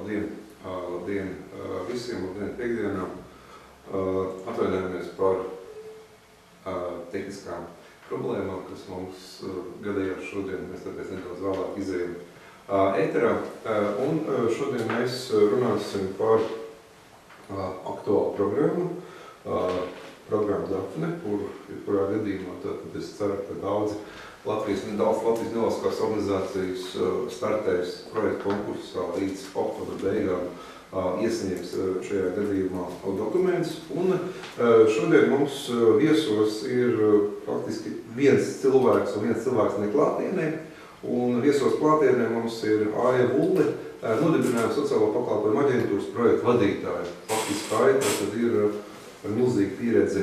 Labdien visiem, labdien piekdienām. Atvainojamies par tehniskām problēmām, kas mums gadījās šodien. Mēs tāpēc nedaudz vēlāk izējam ēterā. Un šodien mēs runāsim par aktuālu programmu. Programma Daphne, kurā gadījumā tad es ceru, ka daudzi Latvijas nevalstiskās organizācijas startēs projektu konkursā līdz oktobra beigām, iesaņems šajā gadījumā dokumentus. Un šodien mums viesos ir faktiski viens cilvēks neklātienē. Un viesos klātienē mums ir Aija Vulle, nodibinājuma sociālo pakalpojumu aģentūras projektu vadītāja. Faktiski Aija tad ir milzīga pieredze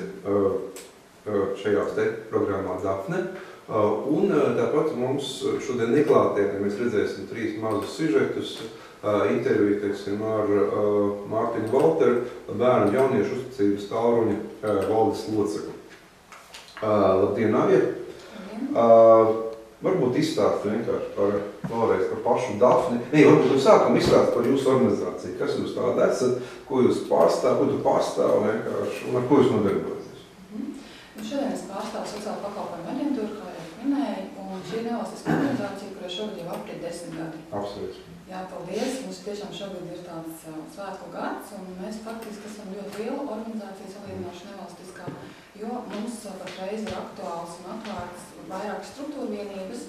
šajās te programmā Daphne. Un tāpat mums šodien neklātienē mēs redzēsim 3 mazus sižetus, interviju, teiksim, ar Mārtiņu Balteru, bērnu jauniešu uzticības tālruņa valdes locekli. Labdien, Aija! Varbūt izstāst vienkārši vēlreiz par pašu Daphni. Varbūt sākam izstāst par jūsu organizāciju. Kas jūs tāda esat, ko jūs pārstāv, ko tu pārstāv vienkārši un ar ko jūs nodarbojaties? Šodien es pārstāvu sociālo pakalpojumu aģentūru, kā jau minēju, un šī ir nevalstiskā organizācija, kurai šogad jau aprit 10 gadi. Apsveic. Jā, paldies. Mums tiešām šogad ir tāds svētku gads, un mēs faktiski esam ļoti liela organizācija salīdzinoši nevalstiskā, jo mums patreiz ir aktuāls un atvērts vairākas struktūra vienības,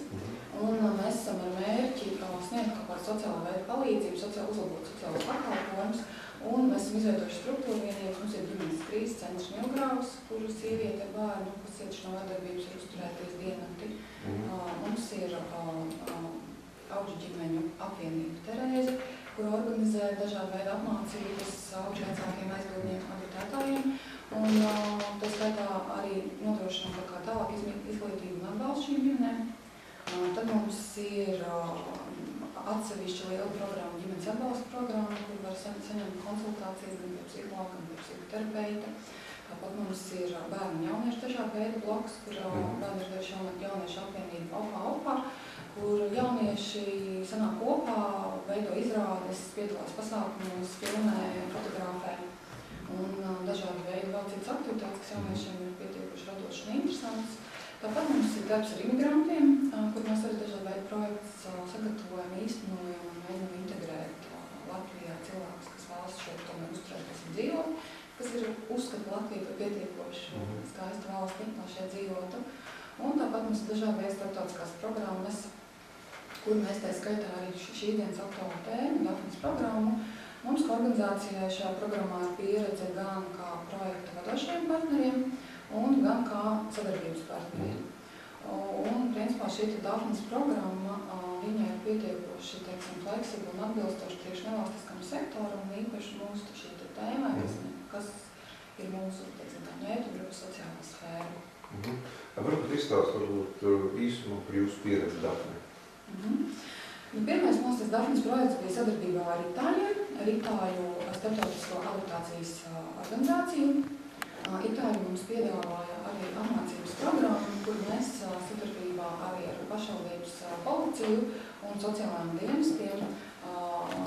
un mēs esam ar mērķi sniegt kaut kādu sociālā veida palīdzību, uzlabot sociālos pakalpojumus, un mēs esam izveidojuši struktūra vienības. Mums ir ģimenes krīzes centrs Milgraus, kuru sieviete ar bērnu, kas cieši no vardarbības ir uzturēties dienakti. Mums ir Audžu ģimeņu apvienība Terēze, kur organizē dažādu veidu apmācības audžu vecākiem aizbildniekiem adoptētājiem, un tā skaitā arī nodrošinām kā tālāk izglītību un atbalstu šīm ģimenēm. Tad mums ir atsevišķa liela programma, ģimenes atbalsta programma, kur var saņemt konsultācijas gan pie psihologa, gan pie psihoterapeita. Tāpat mums ir bērnu un jauniešu dažādu veidu bloks, kur bērnu ir jauniešu apvienība OPA, kur jaunieši sanāk kopā, veido izrādes, piedalās pasākumos, filmē, fotografē un dažādi veidi vēl citas aktivitātes, kas jauniešiem ir pietiekuši radošas un interesantas. Tāpat mums ir darbs ar imigrantiem, kur mēs arī dažādi veidi projektus sagatavojam, īstenojam un mēģinām integrēt Latvijā cilvēkus, kas vēlas šeit tomēr uzturēties un dzīvot, kas ir uzskata Latviju par pietiekoši skaistu valsti, lai šeit dzīvotu. Un tāpat mums ir dažādi veidi starptautiskās programmas, kur mēs tā skaitā arī šī dienas aktuāla tēma, Daphnes programmu. Mums kā organizācijai šajā programmā ir pieredze gan kā projekta vadošajiem partneriem un gan kā sadarbības partneriem. Un, principā, šī Daphnes programma, viņai ir pietiekoši, teiksim, fleksibli un atbilstoši tieši nevalstiskam sektoram un īpaši mūsu šī tēmai, kas ir mūsu, teiksim, mērķu grupa sociālā sfēra. Varbūt izstāst īsumā par jūsu pieredzi Daphne. Pirmais mūsu Daphnes projekts bija sadarbībā ar Itāļu starptautisko adoptācijas organizāciju. Itāļi mums piedāvāja arī apmācības programmu, kur mēs sadarbībā arī ar pašvaldības policiju un sociālajiem dienestiem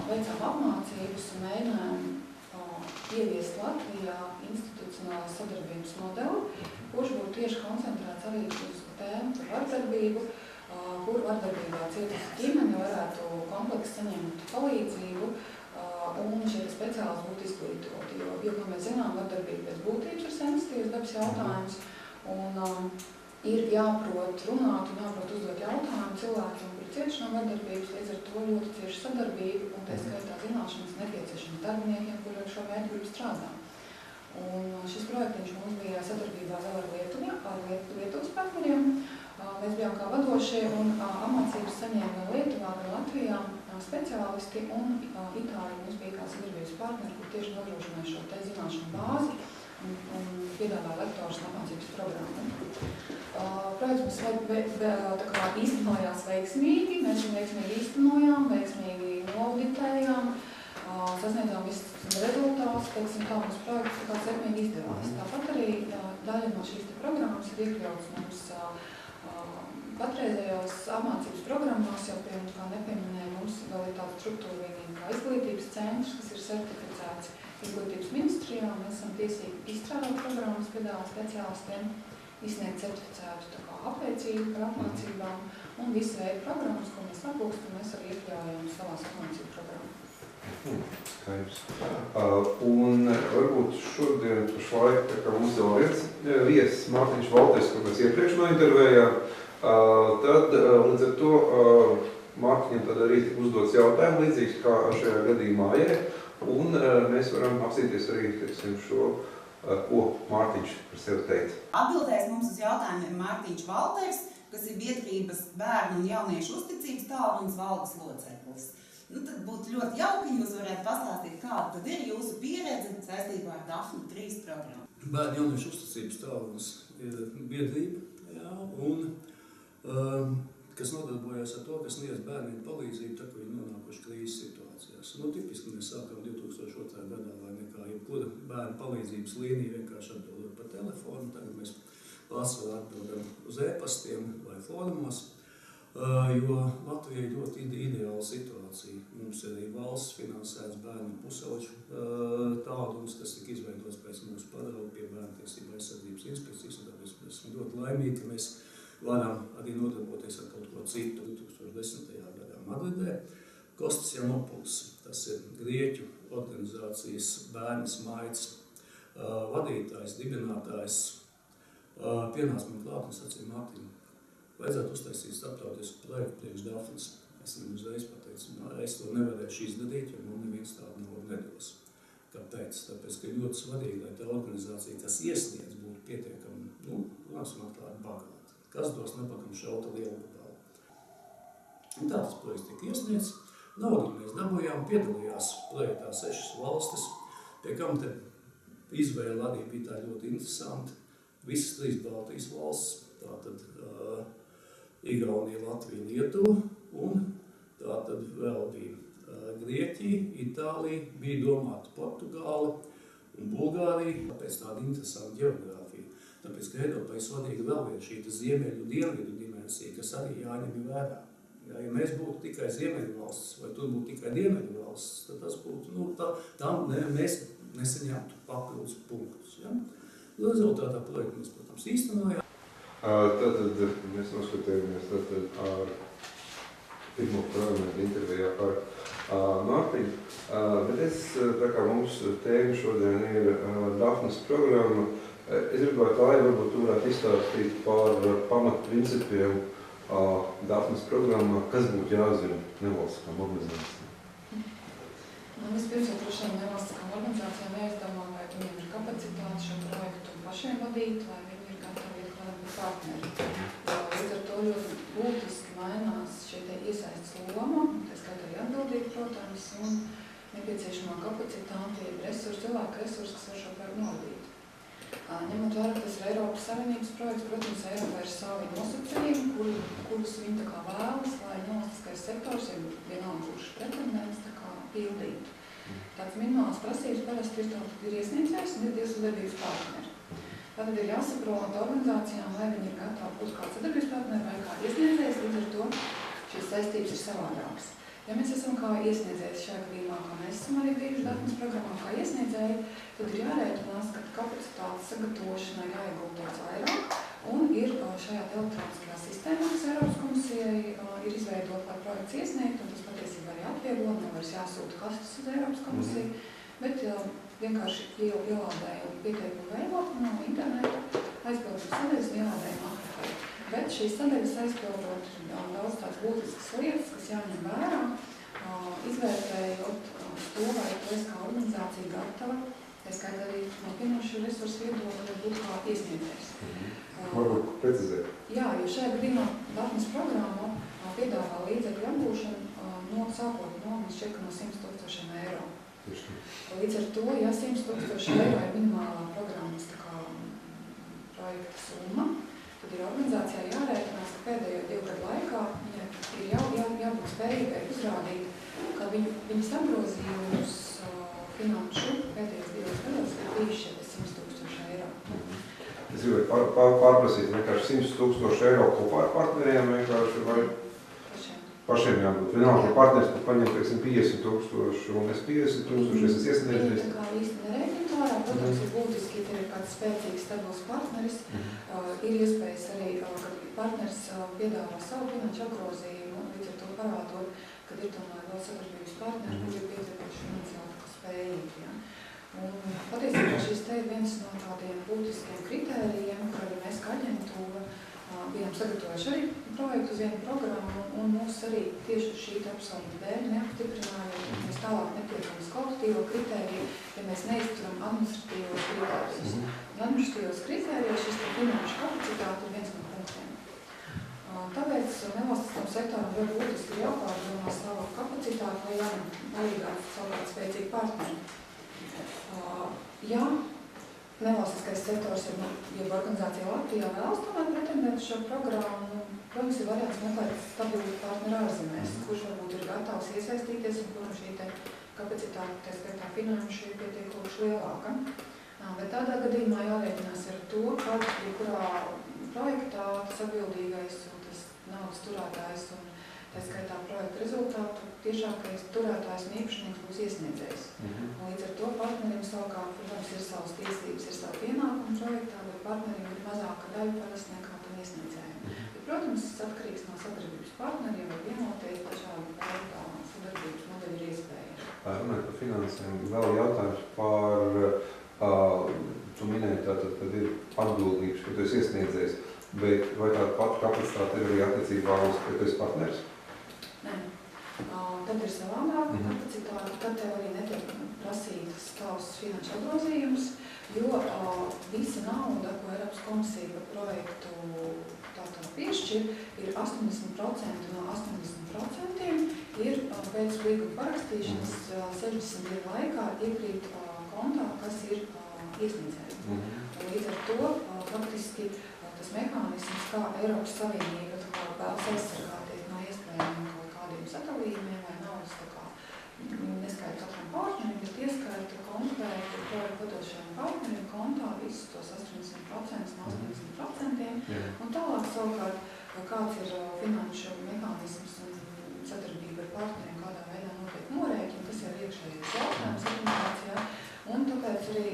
veicām apmācības un mēģinājām ieviest Latvijā institucionālās sadarbības modeli, kurš būtu tieši koncentrēts arī uz tēmu par vardarbību, kur vardarbībā cietusi ģimene varētu kompleksi saņemt palīdzību un šie speciālisti būtu izglītoti. Jo, kā mēs zinām, vardarbība pēc būtības ir sensitīvs dabas jautājums un ir jāprot runāt un jāprot uzdot jautājumu cilvēkiem, kuri cieši no vardarbības, līdz ar to ļoti cieši sadarbība un tā skaitā zināšanas nepieciešams darbiniekiem, kuri ar šo mērķu grupu strādā. Un šis projektiņš mums bija sadarbībā vēl ar Lietuvas partneriem. Mēs bijām kā vadošie un apmācības saņēma gan Lietuvā, gan Latvijā speciālisti un Itāļi mums bija kā sadarbības partneri, kur tieši nodrošināja šo te zināšanu bāzi un piedāvāja lektorus un apmācības programmu. Projekts mums īstenojās veiksmīgi, mēs viņu veiksmīgi īstenojām, veiksmīgi novaditējām, sasniedzām visus rezultātus, teiksim, tā mums projekts kā sekmīgi izdevās. Tāpat arī daļa no šīs programmas ir iekļauts mums patreizējās apmācības programmās, jau kā nepieminēja, mums vēl ir tāda struktūra vienība kā kā izglītības centrs, kas ir certificēts izglītības ministrijā. Mēs esam tiesīgi izstrādāt programmas, piedāvāt speciālistiem, izsniegt certificētu tā kā apliecību par apmācībām un visu veidu programmas, ko mēs aplūkstam, mēs arī iekļaujam savās apmācību programmā. Skaidrs. Un varbūt šodien pašlaik, tā kā mums jau viens viesis Mārtiņš Valters, ko mēs iepriekš nointervējām, tad līdz ar to Mārtiņam tad arī uzdots jautājumu līdzīgs kā šajā gadījumā un mēs varam apsīties arī, teiksim, šo, ko Mārtiņš par sevi teica. Atbildēs mums uz jautājumiem Mārtiņš Valters, kas ir biedrības bērnu un jauniešu uzticības tālrunis valdes loceklis. Tad būtu ļoti jauki, ja jūs varētu pastāstīt, kāda tad ir jūsu pieredze saistībā ar Daphne III programmu. Bērnu jauniešu uzticības tālrunis ir biedrība, kas nodarbojas ar to, kas sniedz bērniem palīdzību, tā kā viņi nonākuši krīzes situācijās. Tipiski mēs sākam 2002. gadā vai nekā jebkura bērnu palīdzības līnija vienkārši atbildot pa telefonu. Tagad mēs pārsvarā atbildam uz e-pastiem vai fórumos. Jo Latvijai ir ļoti ideāla situācija. Mums ir arī valsts finansēts bērnu pusauģu tālrunis, kas tika izveidots pēc mūsu parauga pie Bērntiesību aizsardzības inspekcijas. Tāpēc mēs esam ļoti laimīgi, ka mēs varam arī nodarboties ar kaut ko citu. 2010. gadā Madridē Kostas Janopoulos, tas ir Grieķu organizācijas Bērnas mājas vadītājs, dibinātājs, pienāca man klāt un sacīja: Mārtiņ, vajadzētu uztaisīt starptautisku projektu priekš Daphnes. Es viņam uzreiz pateicu, es to nevarēšu izdarīt, jo man neviens tādu naudu nedos. Kāpēc? Tāpēc, ka ļoti svarīgi, lai tā organizācija, kas iesniedz, būtu pietiekami, atklāti bagāta. Kas dos nepakam šauta lielu gabalu. Un tā tas projekts tika iesniedz. Naudu mēs dabūjām, piedalījās projektā 6 valstis, pie kam te izvēle arī bija tā ļoti interesanta. Visas 3 Baltijas valstis, tātad Igaunija, Latvija, Lietuva, un tātad vēl bija Grieķija, Itālija, bija domāta Portugāla un Bulgārija, tāpēc tāda interesanta geogrāfija. Tāpēc, ka Eiropai svarīga vēl viena šī ziemeļu un dienvidu dimensija, kas arī jāņem vērā. Ja mēs būtu tikai ziemeļu valsts, vai tur būtu tikai dienvidu valsts, tad tas būtu, mēs nesaņemtu papildus punktus. Ja? Rezultātā projektu mēs, protams, īstenojām. Tātad mēs noskatījāmies ar pirmo fragmentu intervijā ar Mārtiņu, bet tā kā mums tēma šodien ir Daphnes programma, es gribētu, lai varbūt tu varētu izstāstīt par pamatprincipiem Daphnes programmā, kas būtu jāzina nevalstiskām organizācijām. Vispirms jau drošām nevalstiskām organizācijām jāizdomā, vai viņiem ir kapacitāte šo projektu pašiem vadīt, vai viņi ir gatavi partneri. Līdz ar to ļoti būtiski mainās šie iesaistes loma, tā skaitā arī atbildīgi, protams, un nepieciešamā kapacitāte, cilvēku resursi, kas var šo projektu novadīt. Ņemot vērā, ka tas ir Eiropas Savienības projekts, protams, Eiropā ir savi nosacījumi, kurus viņi tā kā vēlas, lai nevalstiskais sektors, ja vienalga kurš pretendents, tā kā pildītu. Tāds minimāls prasības parasti ir iesniedzējs un ir 2 sadarbības partneri. Tātad ir jāsaprot organizācijām, vai viņi ir gatavi būt kā sadarbības partneri vai kā iesniedzējs, līdz ar to šīs saistības ir savādākas. Ja mēs esam kā iesniedzējs šajā gadījumā, kā mēs esam arī bijuši Daphnes programmā kā iesniedzēji, tad ir jārēķinās, ka kapacitātes sagatavošanai jāiegūt daudz vairāk, un ir šajā elektroniskajā sistēmā, kas Eiropas komisijai ir izveidot, lai projekts iesniegt, un tas patiesībā arī atvieglo, nevaras jāsūta kastes uz Eiropas komisiju, bet vienkārši ielādēja pieteikumu veidot no interneta, aizpildot sadaļas un ielādējumu apkārt. Bet šīs sadaļas aizpildot daudz tādas būtiskas lietas, kas jāņem vērā, izvērtējot to, vai to es kā organizācija gatava, tā skaitā arī no finanšu resursu viedokļa būt kā iesniedzējs. Varbūt precizēt. Jā, jo šajā gadījumā Daphnes programma piedāvā līdzekļu apgūšanu sākot no, mums šķiet, no 100 000 eiro. Līdz ar to, ja 100 000 eiro ir minimālā programmas projekta summa, tad ir organizācijā jārēķinās, ka pēdējo 2 gadu laikā viņai ir jābūt spējīgai uzrādīt, ka viņas apgrozījumus finanšu pēdējos 2 gados ir bijuši 100 000 eiro. Es gribētu pārprasīt vienkārši 100 000 eiro kopā ar partneriem vienkārši vai? pašiem jābūt. Vienalga, ka partners pat paņem, teiksim, 50,000 un es 50,000, es iesniedzu. Viņi tā kā īsti nereķina vērā, protams, ir būtiski, ja ir kāds spēcīgs, stabils partneris, ir iespējas arī, kad partners piedāvā savu finanšu apgrozījumu, līdz ar to parādot, kad ir tomēr vēl sadarbības partneri, kur ir pietiekuši finansiāli spējīgi. Ja? Un patiesībā šis te ir viens no tādiem būtiskiem kritērijiem, kur arī mēs kā aģentūra bijām sagatavojuši arī projektu uz vienu programmu, un mūs arī tieši šī apsvēruma dēļ neapstiprināja, jo mēs tālāk netiekam uz kvalitatīvo kritēriju, ja mēs neizturam administratīvos kritērijus. Un administratīvos kritērijos šis finanšu kapacitāte ir viens no punktiem. Tāpēc nevalstiskam sektoram ļoti būtiski ir jāpārdomā savu kapacitāti, lai jāpalīdzētu savukārt spēcīgi partneri. Ja nevalstiskais sektors ir, ja organizācija Latvijā vēlas tomēr pretendēt šo programmu, protams, ir variants meklēt stabilu partneru ārzemēs, kurš varbūt ir gatavs iesaistīties un kuram šī te kapacitāte, tā skaitā finanšu, ir pietiekoši lielāka. Bet tādā gadījumā jārēķinās ar to, ka jebkurā projektā tas atbildīgais un tas naudas turētājs un tā skaitā projekta rezultātu tiešākais turētājs un īpašnieks būs iesniedzējs. Līdz ar to partneriem savukārt, protams, ir savas tiesības, ir savu pienākumu projektā, bet partneriem ir mazāka daļa parasti nekā tam iesniedzējiem. Bet, protams, atkarīgs no sadarbības partneriem vai vienoties dažādi projektā sadarbības modeļi ir iespēja. Runājot par finansēm, vēl jautājums par, tu minēji tātad, kad ir atbildības, ka tu esi iesniedzējs, bet vai tāda pati kapacitāte ir arī attiecībā uz, ka tu esi partners? Nē. Tad ir savādāka kapacitāte, tad tev arī netiek prasītas tavs finanšu apgrozījums, jo visa nauda, ko Eiropas komisija par projektu tātad piešķir, ir 80% no 80% ir pēc līguma parakstīšanas 60 dienu laikā iekrīt kontā, kas ir iesniedzēji. Līdz ar to faktiski tas mehānisms, kā Eiropas Savienība vēlas aizsargāties no iespējamiem kaut kādiem sadalījumiem vai naudas neskaita katram partnerim, bet ieskaita konkrēti projektu vadošajiem partneriem kontā visus tos 80% no 80%. Un tālāk savukārt, kāds ir finanšu mehānisms un sadarbība ar partneriem, kādā veidā notiek norēķini, tas jau ir iekšējais jautājums organizācijā. Un tāpēc arī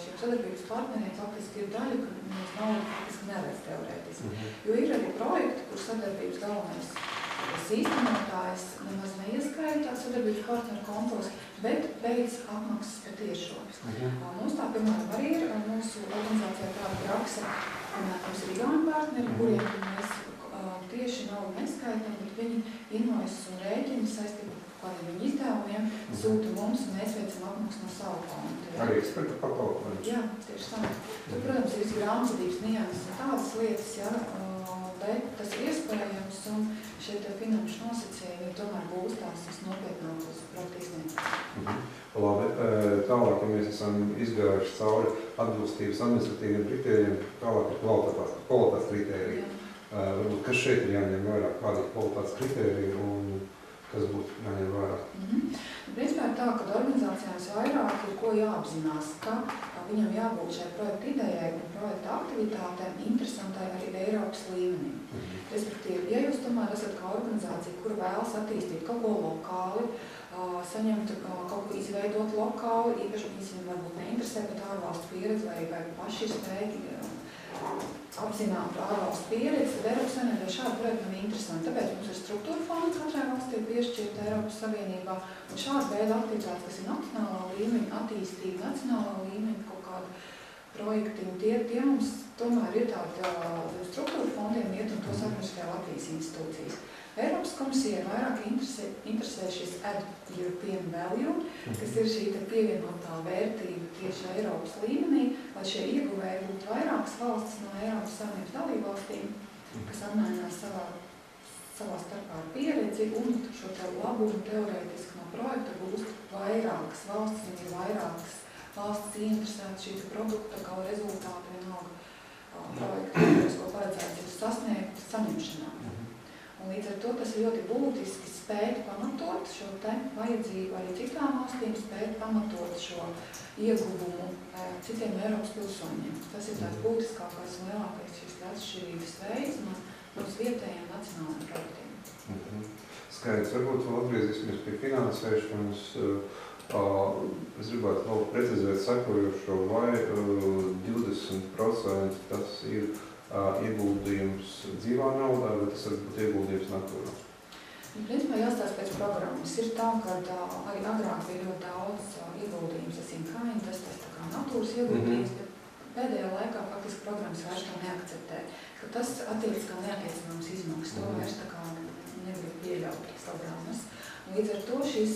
šiem sadarbības partneriem faktiski ir daļa, ka mēs naudu faktiski neredz teorētiski. Jo ir arī projekti, kur sadarbības galvenais īstenotājs nemaz neieskaita sadarbības partneru kontos, bet veids apmaksas patiešo. Mums tā, piemēram, arī ir mūsu organizācijā tāda prakse, mums ir jauni partneri, kuriem mēs tieši naudu neskaitam, bet viņi invoices un rēķini saistībā kādiem viņu izdevumiem sūta mums, un mēs veicam apmaksu no savu kontu. Ja? Arī eksperta pakalpojums. Jā, tieši tā. Tad, protams, ir grāmatvedības nianses un tādas lietas, ja, bet tas ir iespējams, un šie finanšu nosacījumi tomēr būs tās nopietnākos projektu izniegums. Labi, tālāk, ja mēs esam izgājuši cauri atbilstības administratīviem kritērijiem, tālāk ir kvalitātes kritērija. Varbūt, kas šeit ir jāņem vērā, kādi ir kvalitātes kritēriji un kas būtu jāņem vērā? Principā ir tā, ka organizācijām vairāk ir ko jāapzinās, ka viņam jābūt šai projekta idejai un projekta aktivitātēm interesantai arī Eiropas līmenī. Respektīvi, ja jūs tomēr esat kā organizācija, kur vēlas attīstīt kaut ko lokāli, saņemt kaut ko izveidot lokāli, īpaši viņiem varbūt neinteresē, bet ārvalstu pieredzi vai paši spēki apzināt ārvalstu pieredzi, tad Eiropas Savienībā šādi projekti nav interesanti. Tāpēc mums ir struktūra fonds katrai valstī piešķirta Eiropas Savienībā, un šāda veida aktivitātes, kas ir nacionālā līmeņa, attīstība nacionālā līmeņa, kaut kāda projekti, tie mums tomēr ir tāda struktūra fondiem iet un tos administrē Latvijas institūcijas. Eiropas komisija vairāk interesē šis Add European Value, kas ir šī pievienotā vērtība tieši Eiropas līmenī, lai šie ieguvēji būtu vairākas valstis no Eiropas Savienības dalībvalstīm, kas apmainās savā starpā ar pieredzi un šo labumu teorētiski no projekta gūst vairākas valstis, un ir vairākas valstis interesētas šī produkta kā rezultātu vienalga projektu, ko paredzēts ir sasniegt saņemšanā. Un līdz ar to tas ir ļoti būtiski spēt pamatot šo te vajadzību arī citām valstīm, spēt pamatot šo ieguvumu citiem Eiropas pilsoņiem. Tas ir tāds būtiskākais un lielākais šīs atšķirības veids no vietējiem nacionālajiem projektiem. Skaidrs, varbūt vēl atgriezīsimies pie finansēšanas. Es gribētu vēl precizēt sekojošo, vai 20% tas ir ieguldījums dzīvā naudā, vai tas var būt ieguldījums natūrā? Principā jāstāsta pēc programmas. Ir tā, ka arī agrāk bija ļoti daudz ieguldījums, tas tā kā natūras ieguldījums, bet pēdējā laikā faktiski programmas vairs to neakceptē. Ka tas attiecas kā neattiecināms izmaksas, to vairs tā kā negrib pieļaut programmas. Līdz ar to šis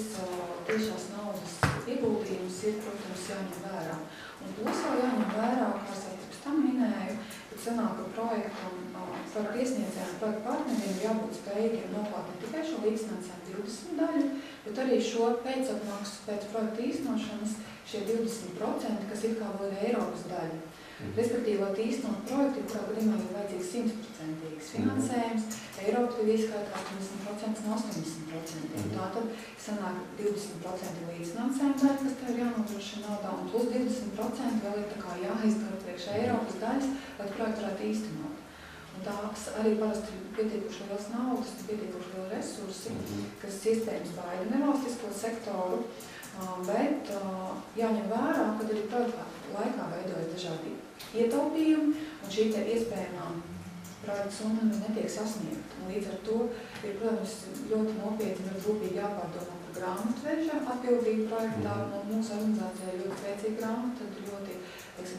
tiešās naudas ieguldījums ir, protams, jāņem vērā. Un plus vēl jāņem vērā, kā es pirms tam minēju, kad sanāk, ka projektu iesniedzējiem un projektu partneriem jābūt spējīgiem noklāt ne tikai šo līdzfinansējumu 20 daļu, bet arī šo pēcapmaksu pēc projekta īstenošanas šie 20%, kas it kā vēl ir Eiropas daļa. Respektīvi, lai īstenot projektu, kurā gadījumā ir vajadzīgs 100% finansējums, Eiropa tad izskaitās 80% no 80%. Tātad sanāk 20% līdzfinansējuma daļa, kas tev ir jānodrošina naudā, un plus 20% vēl ir tā kā jāizdara priekš Eiropas daļas, lai projektu varētu īstenot. Un tās arī parasti ir pietiekuši liels naudas, pietiekuši lieli resursi, kas iespējams baida nevalstisko sektoru, bet jāņem vērā, kad arī projekta laikā veidojas dažādi ietaupījumi, un šī te iespējamā projekta summa netiek sasniegta. Un līdz ar to ir, protams, ļoti nopietni un rūpīgi jāpārdomā par grāmatveža atbildību projektā. Mūsu organizācijā ļoti spēcīga grāmata, tad ļoti,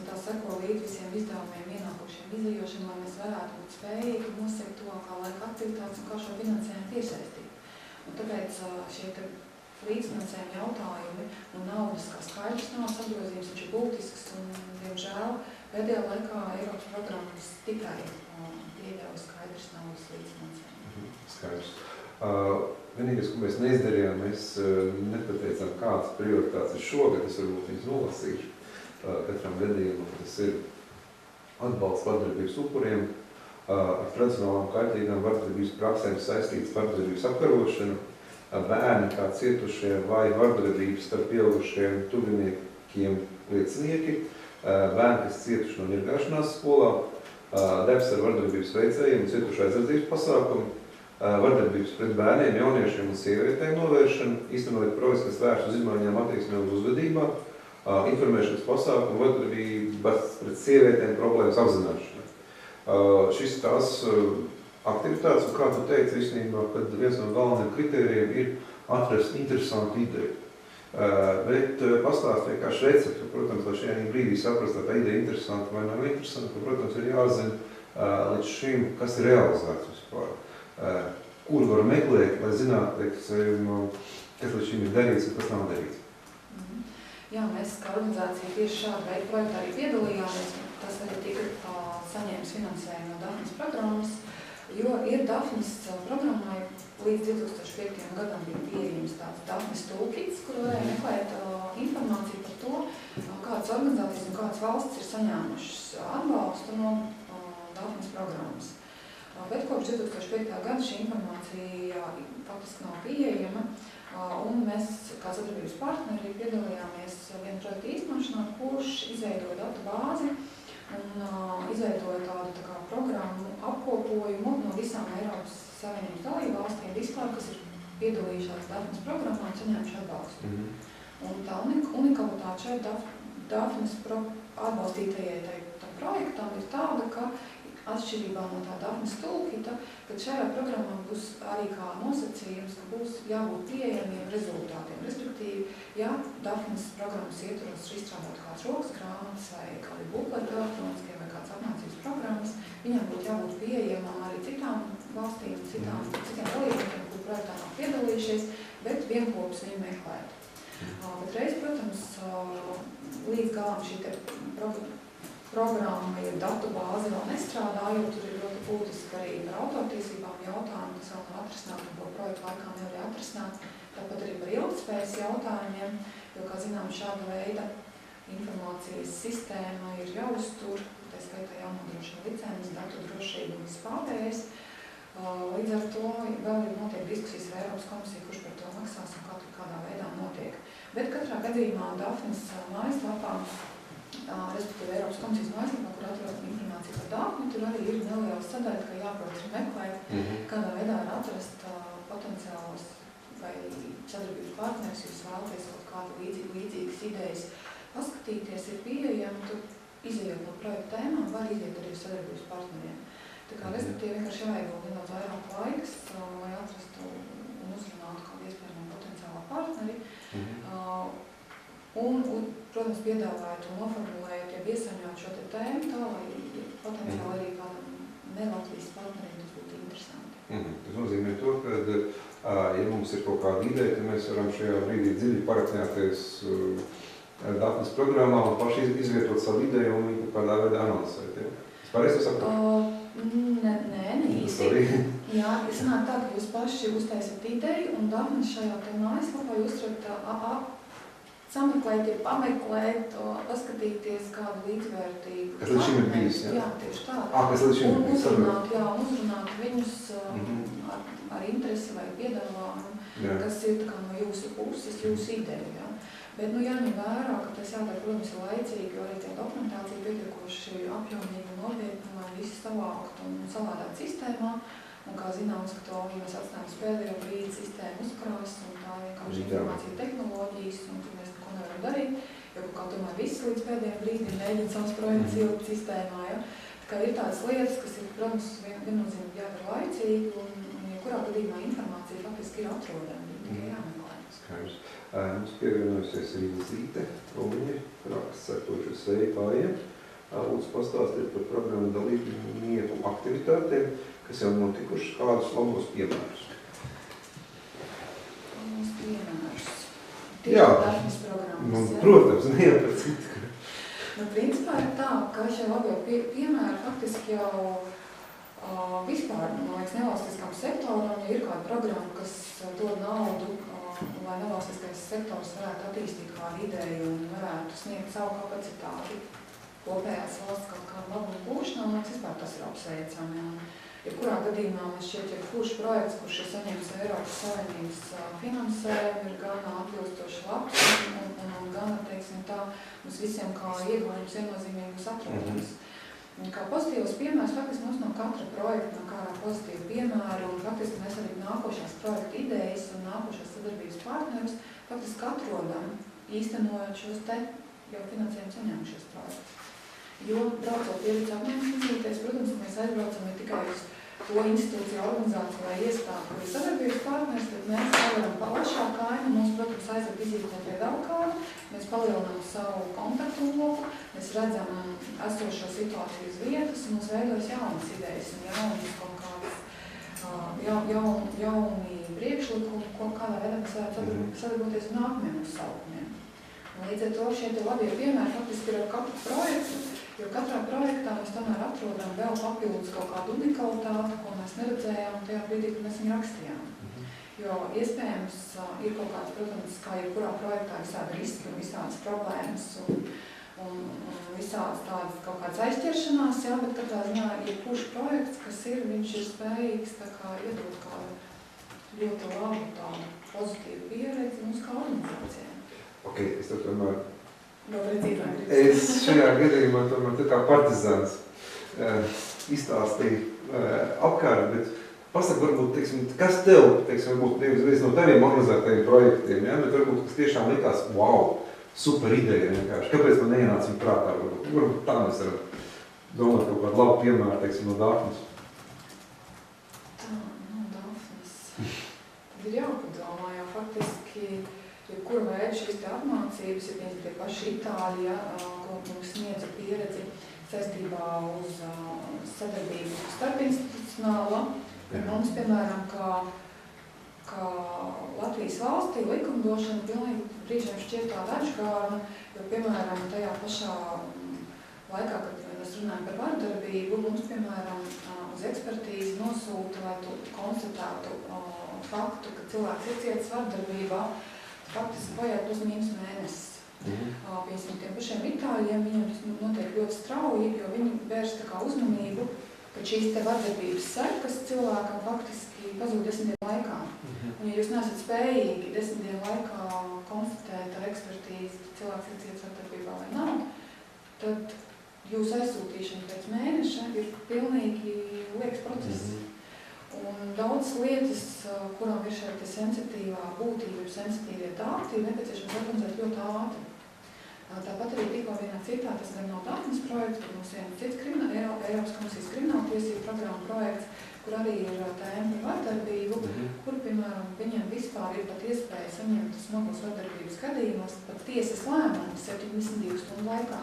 tā seko līdz visiem izdevumiem, ienākušiem, izējošiem, lai mēs varētu būt spējīgi nosekt tuvākā laika aktivitātes un kā šo finansējumu piesaistīt. Un tāpēc šie līdzfinansējuma jautājumi un naudas kā skaidrs naudas apgrozījums, viņš ir būtisks un, diemžēl, pēdējā laikā Eiropas programmas tikai pieļauj skaidrs naudas līdzfinansējumu. Skaidrs. Vienīgais, ko mēs neizdarījām, mēs nepateicām, kādas prioritātes ir šogad, es varbūt viņas nolasīšu katram gadījumam, tas ir atbalsts vardarbības upuriem, ar tradicionālām kaitīgām vardarbības praksēm saistītas vardarbības apkarošanu, bērni kā cietušie vai vardarbības starp pieaugušiem tuviniekiem liecinieki, bērni, kas cietuši no ņirgāšanās skolā, darbs ar vardarbības veicējiem un cietušu aizsardzības pasākumu, vardarbības pret bērniem, jauniešiem un sievietēm novēršanu, īstenojot projekts, kas vērš uz izmaiņām attieksmē uz uzvedībā, informēšanas pasākumu, vardarbības pret sievietēm problēmas apzināšanai. Šis tās aktivitātes, un kā tu teici, īstenībā, kad viens no galvenajiem kritērijiem ir atrast interesantu ideju. Bet pastāst vienkārši receptu, protams, lai šajā brīdī saprast, vai tā ideja interesanta vai nav interesanta, protams, ir jāzina līdz šim, kas ir realizēts vispār. Kur var meklēt, lai zinātu, kas līdz šim ir darīts un kas nav darīts. Jā, mēs kā organizācija tieši šādu veidu projektā arī piedalījāmies. Tas arī tika saņēmis finansējumu no Daphnes programmas, jo ir Daphnes programmai līdz 2005. Gadam bija pieejams tāds Daphnes toolkits, kur varēja meklēt informāciju par to, kādas organizācijas un kādas valstis ir saņēmušas atbalstu no Daphnes programmas. Bet kopš 2005. Gada šī informācija faktiski nav pieejama, un mēs kā sadarbības partneri piedalījāmies vienu projektu īstenošanā, kurš izveidoja datu bāzi un izveidoja tādu tā kā programmu apkopojumu no visām Eiropas Savienības dalībvalstīm vispār, kas ir piedalījušās Daphnes programmā un saņēmuši atbalstu. Un tā unikalitāte šeit Daphnes atbalstītajai projektam ir tāda, ka atšķirībā no tā Daphnes toolkita, kad šajā programmā būs arī kā nosacījums, ka būs jābūt pieejamiem rezultātiem. Respektīvi, ja Daphnes programmas ietvaros ir izstrādāt kāds rokas grāmatas vai kādi bukleti elektroniskie vai kāds apmācības programmas, viņam būtu jābūt pieejamām arī citām valstīm, citiem dalībniekiem, kur projektā nav piedalījušies, bet vienkopus viņu meklēt. Bet reiz, protams, līdz galam šī programma ir datu bāze vēl nestrādā, jo tur ir ļoti būtiski arī par autortiesībām jautājumu, kas vēl nav atrisināt un ko projektu laikā nevarēja atrisināt. Tāpat arī par ilgtspējas jautājumiem, jo, kā zinām, šāda veida informācijas sistēma ir jāuztur, tā skaitā jānodrošina licences, datu drošība un vispārējais. Līdz ar to vēl ir notiek diskusijas ar Eiropas komisiju, kurš par to maksās un kādā veidā notiek. Bet katrā gadījumā Daphnes mājaslapā, respektīvi Eiropas komisijas mājaslapā, kur atrodas informācija par Daphni, tur arī ir neliela sadaļa, ka jāprot meklēt, kādā veidā ir atrast potenciālos vai sadarbības partneris, jūs vēlaties kaut kādu līdzīgas idejas paskatīties, ir pieejami, tu izejot no projekta tēmām, var iziet arī sadarbības partneriem. Tā kā respektīvi vienkārši jāiegūt nedaudz vairāk laiks, lai atrastu un uzrunātu kādu iespējamo potenciālo partneri. Un, protams, piedāvājot un noformulējot, ja iesaņot šo te tēmu tā, lai potenciāli arī kādam ne-Latvijas partneriem tas būtu interesanti. Tas nozīmē to, ka, ja mums ir kaut kāda ideja, tad mēs varam šajā brīdī dziļi parakņāties Daphnes programmā un paši izvietot savu ideju un viņu kādā veidā analizēt. Ja? Es pareizi to saprotu? Nē, īsti. Jā, sanāk tā, ka jūs paši uztaisat ideju un Daphnes šajā te mājaslapā jūs varat sameklēt, ja pameklēt, paskatīties kādu līdzvērtību. Kas līdz šim ir bijis, jā? Jā, tieši tā. Kas līdz šim ir bijis. Uzrunāt viņus ar interesi vai piedāvājumu, kas ir tā kā no jūsu puses, jūsu ideja. Jā. Bet, jāņem vērā, ka tas jādara, protams, ir laicīgi, jo arī tie dokumentācija pietiekoši apjomīgi un nopietni, lai visi savākt un salādāt sistēmā. Un kā zināms, ka to mēs atstājam uz pēdējo brīdi sistēmu uzkrās, un tā vienkārši informācija tehnoloģijas, un tur mēs neko nevaram darīt, jo kā tomēr visi līdz pēdējiem brīdim mēģina savus projektus ielikt sistēmā. Ja? Tā kā ir tādas lietas, kas ir, protams, viennozīmīgi jādara laicīgi, un jebkurā gadījumā informācija faktiski ir atrodama, tikai jāmeklē. Skaidrs. Mums pievienojusies Zīte, Romiņa, raksts ar to šo sveikājiem. Lūdzu pastāstīt par programmu dalībnieku aktivitātēm, kas jau notikušas, kādus labos piemērus. Labos piemērus. Jā, Daphnes programmas, ja? Protams, ne jau par citu. Principā ir tā, ka šie labie piemēri faktiski jau vispār, man liekas, nevalstiskām sektoram, ja ir kāda programma, kas dod naudu, lai nevalstiskais sektors varētu attīstīt kādu ideju un varētu sniegt savu kapacitāti kopējās valsts kaut kādu labumu gūšanā, un vispār tas ir apsveicami. Jebkurā gadījumā man šķiet, ja kurš projekts, kurš ir saņēmis Eiropas Savienības finansējumu, ir gan atbilstoši labs un gan, teiksim tā, mums visiem kā ieguvums viennozīmīgus atrodams. Kā pozitīvs piemērs, faktiski mums no katra projekta, no kādā pozitīva piemēra, un faktiski mēs arī nākošās projekta idejas un nākošās sadarbības partnerus faktiski atrodam, īstenojot šos te jau finansējumu saņēmušies projektus. Jo braucot pieredzi apmaiņas vizītēs, protams, mēs aizbraucam ne tikai uz to institūciju, organizāciju vai iestādi, kur ir sadarbības partners, bet mēs pavaram plašāk ainu, mums, protams, aizved vizītē vēl kādu, mēs palielinām savu kontaktu loku, mēs redzam esošo situāciju uz vietas, un mums veidojas jaunas idejas un jaunas kaut kādas jauni priekšlikumi, kādā veidā mēs varētu sadarboties ar nākamajiem uzsaukumiem. Līdz ar to šie labie piemēri faktiski ir ar katru projektu, jo katrā projektā mēs tomēr atrodam vēl papildus kaut kādu unikalitāti, ko mēs neredzējām tajā brīdī, kad mēs viņu rakstījām. Jo iespējams ir kaut kāds, protams, kā jebkurā projektā visādi riski un visādas problēmas un visādas tādas kaut kādas aizķeršanās, jā, bet katrā ziņā jebkurš projekts, kas ir, viņš ir spējīgs tā kā iedot kādu ļoti labu tādu pozitīvu pieredzi mums kā organizācijai. Ok, es to tomēr... Es šajā gadījumā tomēr tā kā partizāns izstāstīju apkārt, bet pasaka varbūt, teiksim, kas tev, teiksim, varbūt viens no taviem organizētajiem projektiem, ja? Bet varbūt, kas tiešām likās, wow, super ideja vienkārši. Kāpēc man neienāca viņa prātā? Varbūt tā mēs varam domāt kaut kādu labu piemēru, teiksim, no Daphnes. Tā, no Daphnes. Tad ir jāpadomā, jo faktiski jebkura veida šīs te apmācības, ja tie paši Itāļa, ko mums sniedza pieredzi saistībā uz sadarbību starpinstitucionāla. Mums, piemēram, kā Latvijas valstī likumdošana pilnīgi brīžiem šķiet tāda atžgārna, jo, piemēram, tajā pašā laikā, kad mēs runājam par vardarbību, mums, piemēram, uz ekspertīzi nosūta, lai tu konstatētu faktu, ka cilvēks ir cietis vardarbībā, faktiski paiet plus mīnus mēnesis. Piemēram, tiem pašiem Itāļiem viņiem tas notiek ļoti strauji, jo viņi vērš tā kā uzmanību, ka šīs te vardarbības sekas cilvēkam faktiski pazūd 10 dienu laikā. Un ja jūs neesat spējīgi 10 dienu laikā konstatēt ar ekspertīzi, ka cilvēks ir cietis vardarbībā vai nav, tad jūsu aizsūtīšana pēc mēneša ir pilnīgi liekas process. Un Daudzas lietas, kurām ir šeit sensitīvā būtība, sensitīvie dati, ir nepieciešams organizēt ļoti ātri. Tāpat arī tikko vienā citā, tas gan nav Daphnes projekts, bet mums viens cits Eiropas komisijas krimināltiesību programma projekts, kur arī ir tēma par vardarbību, kur, piemēram, viņiem vispār ir pat iespēja saņemt smagos vardarbības gadījumos pat tiesas lēmumu 72 stundu laikā.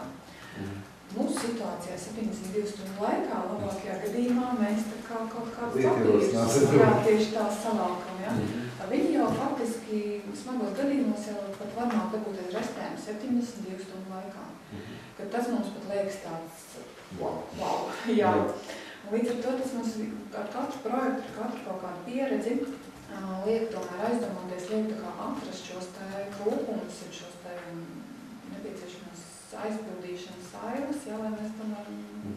Mūsu situācijā 72 stundu laikā, labākajā gadījumā, mēs tā kā kaut kādu papīrus, tieši tā savākam, ja? Viņi jau faktiski smagos gadījumos jau pat var nav dabūt aiz restēm 72 stundu laikā. Kad tas mums pat liekas tāds, wow, jā. Līdz ar to tas mums ar katru projektu, ar katru kaut kādu pieredzi liek tomēr aizdomāties, liek tā kā atrast šos te trūkumus, šos te nepieciešamos aizpildīšanas sailes, jā, lai mēs tomēr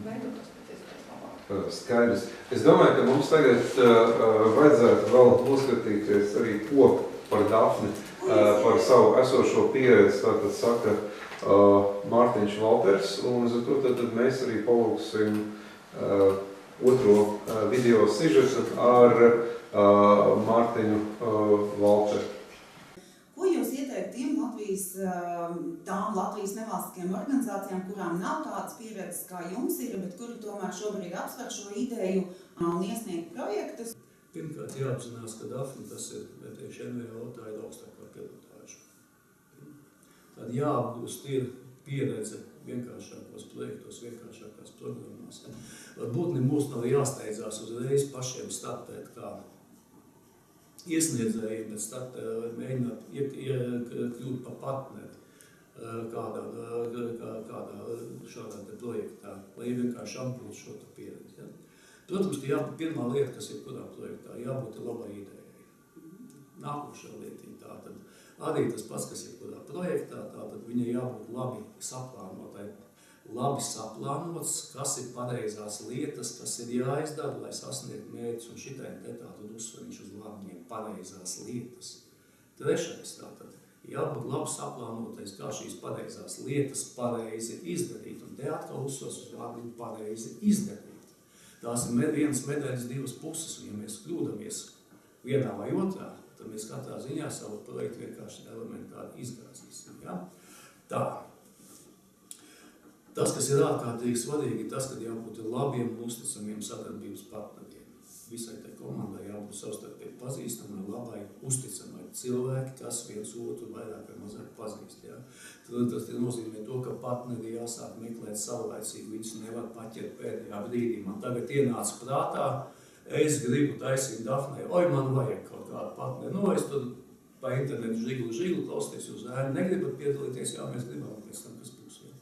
veidotos pēc iespējas labāk. Skaidrs. Es domāju, ka mums tagad vajadzētu vēl uzskatīties arī ko par Daphni, par savu esošo pieredzi, tātad saka Mārtiņš Valters, un uz to tad mēs arī palūksim otro video sižetu ar Mārtiņu Valteru. Ko jūs ieteikt tām Latvijas nevalstiskajām organizācijām, kurām nav tādas pieredzes kā jums ir, bet kuri tomēr šobrīd apsver šo ideju un iesniegt projektus? Pirmkārt, jāapzinās, ka Daphne tas ir tieši NVO, tā ir augstākā pilotāža. Tad jāapgūst ir pieredze vienkāršākos projektos, vienkāršākās programmās. Varbūt mūs nav jāsteidzās uzreiz pašiem startēt kā iesniedzējiem, bet mēģināt kļūt par partneri kādā šādā projektā, lai vienkārši apgūtu šo pieredzi. Ja? Protams, ka pirmā lieta, kas ir kurā projektā, jābūt labai idejai. Nākošā lietiņa tātad arī tas pats, kas ir kurā projektā, tātad viņai jābūt labi saplānotai. Labi saplānots, kas ir pareizās lietas, kas ir jāizdara, lai sasniegtu mērķus, un šitai tātad uzsveriņš uz labiem pareizās lietas. Trešais tātad, jābūt labi saplānotais, kā šīs pareizās lietas pareizi izdarīt, un te atkal uzsvers uz labiem pareizi izdarīt. Tās ir vienas medaļas divas puses, un ja mēs kļūdamies vienā vai otrā, tad mēs katrā ziņā savu projektu vienkārši elementāri izgāzīsim. Ja? Tā. Tas, kas ir ārkārtīgi svarīgi, ir tas, ka jābūt labiem un uzticamiem sadarbības partneriem. Visai tai komandai jābūt savstarpēji pazīstamai, labai, uzticamai cilvēki, kas viens otru vairāk vai mazāk pazīst. Ja? Tas nozīmē to, ka partneri jāsāk meklēt savlaicīgi, viņus nevar paķert pēdējā brīdī. Man tagad ienāca prātā, es gribu taisīt Daphnei, man vajag kaut kādu partneri. Es tur pa internetu žiglu klausties uz ēnu, negribat piedalīties, jā, mēs gribam pēc tam, kas būs. Ja?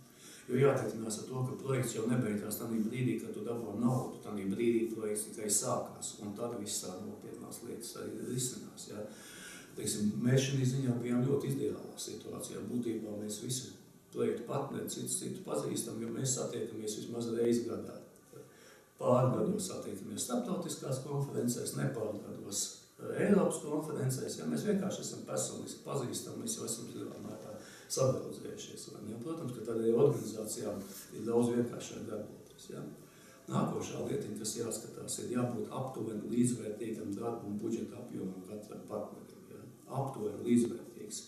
Jo jātiecinās ar to, ka projekts jau nebeigās tādā brīdī, kad tu dabū naudu, tādā brīdī projekts tikai sākās, un tad viss tā nopietnās lietas arī risinās. Ja? Teiksim, mēs šī ziņā bijām ļoti ideālā situācijā. Būtībā mēs visi projektu partneri citu pazīstam, jo mēs satiekamies vismaz reizi gadā. Pārgados satiekamies starptautiskās konferencēs, nepārgados Eiropas konferencēs. Ja? Mēs vienkārši esam personiski pazīstami, mēs jau esam zināmā sadraudzējušies. Ja? Protams, ka tad arī organizācijām ir daudz vienkāršāk darboties. Ja? Nākošā lietiņa, kas jāskatās, ir jābūt aptuveni līdzvērtīgam darbu un budžeta apjomam katram partnerim. Ja? Aptuveni līdzvērtīgs.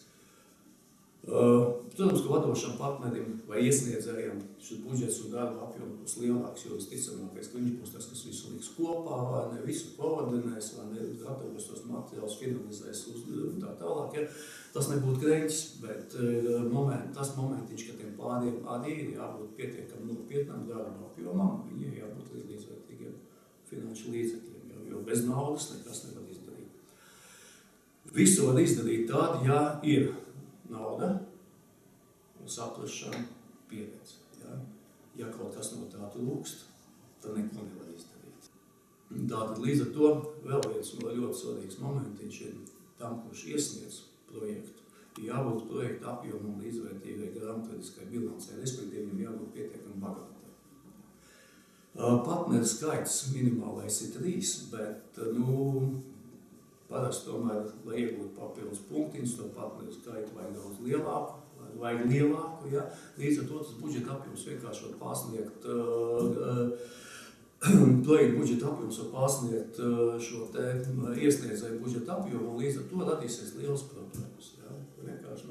Protams, ka vadošam partnerim vai iesniedzējiem šis budžets un darba apjoms būs lielāks, jo visticamākais, ka viņš būs tas, kas visu liks kopā, vai ne visu koordinēs, vai ne gatavos tos materiālus finalizēs un tā tālāk. Ja? Tas nebūtu greņķis, bet tas momentiņš, ka tiem plāniem arī ir jābūt pietiekam nopietnam darba apjomam, viņiem jābūt līdzvērtīgiem finanšu līdzekļiem, jo bez naudas nekas nevar izdarīt. Visu var izdarīt tad, ja ir nauda, saprašana, pieredze. Ja? Ja kaut kas no tā trūkst, tad neko nevar izdarīt. Tātad līdz ar to vēl viens ļoti svarīgs momentiņš ir tam, kurš iesniedz projektu. Jābūt projekta apjomam līdzvērtīgai grāmatvediskai bilancei, respektīvi jābūt pietiekami bagātai. Partneru skaits minimālais ir 3, bet parasti tomēr, lai iegūtu papildus punktiņus, to partneru skaitu vajag daudz lielāku, ja? Līdz ar to tas budžeta apjoms vienkārši var pasniegt projektu budžeta apjoms var pārsniegt šo te iesniedzēju budžeta apjomu, un līdz ar to radīsies liels problēmas. Ja? Vienkārši,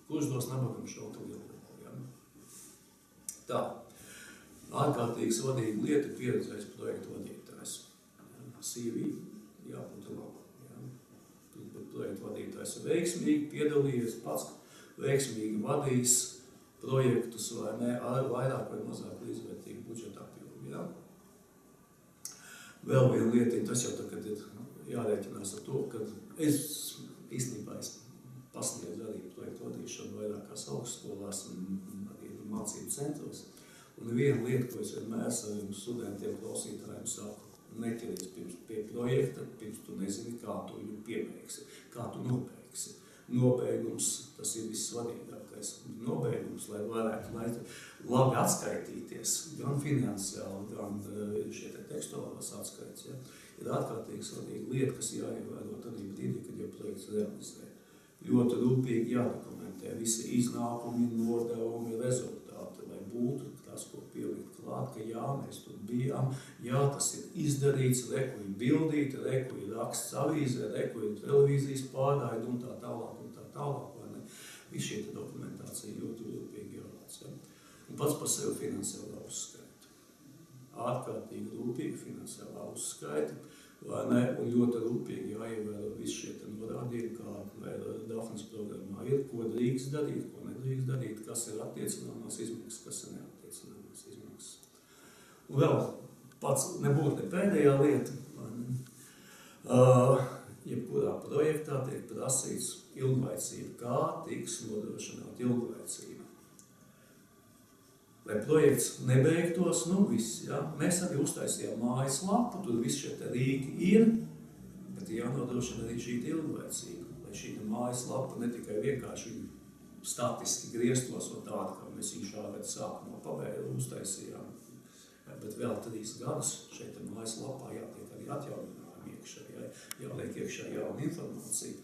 kurš dos nabagam šo lielu. Ja? Tā, ārkārtīgi svarīga lieta pieredzējis projektu vadītājs. Ja? CV jābūt labam. Ja? Projektu vadītājs ir veiksmīgi piedalījies, pats veiksmīgi vadījis projektus vai ne, ar vairāk vai mazāk līdzvērtīgu budžeta apjomu. Ja? Vēl viena lietiņa, tas jau tagad ir jārēķinās ar to, ka es īstenībā pasniedzu arī projektu vadīšanu vairākās augstskolās un arī mācību centros. Un viena lieta, ko es vienmēr saviem studentiem, klausītājiem saku, neķeries pirms pie projekta, pirms tu nezini, kā tu viņu piebeigsi, kā tu nobeigsi. Nobeigums, tas ir vissvarīgākais. Nobeigums, lai varētu labi atskaitīties, gan finansiāli, gan šie tekstuālās atskaites, ja, ir ārkārtīgi svarīga lieta, kas jāievēro arī brīdī, kad jau projekts realizē. Ļoti rūpīgi jādokumentē visi iznākumi, nodevumi, rezultāti, lai būtu tas, ko pielikt klāt, ka jā, mēs tur bijām, jā, tas ir izdarīts, reku ir bildīti, reku ir raksts avīzē, reku ir televīzijas pārraide un tā tālāk, vai ne? Viss šī dokumentācija ļoti rūpīgi jāvāc. Ja? Un pats par sevi finansiālā uzskaita. Ārkārtīgi rūpīgi finansiālā uzskaita, vai ne? Un ļoti rūpīgi jāievēro visi šie norādījumi, kā Daphnes programmā ir, ko drīkst darīt, ko nedrīkst darīt, kas ir attiecināmās izmaksas, kas ir neattiecināmās izmaksas. Un vēl pats nebūtu ne pēdējā lieta, vai ne? Jebkurā projektā tiek prasīts ilglaicība. Kā tiks nodrošināta ilglaicība? Lai projekts nebeigtos, viss, ja? Mēs arī uztaisījām mājaslapu, tur viss šie rīki ir, bet jānodrošina arī šī ilglaicība. Lai šī mājaslapa ne tikai vienkārši statiski grieztos un tāda, kā mēs viņu šādi sākumā pavēru uztaisījām, bet vēl 3 gadus šeit mājaslapā jātiek arī atjauninājumu iekšā, jāliek iekšā jauna informācija.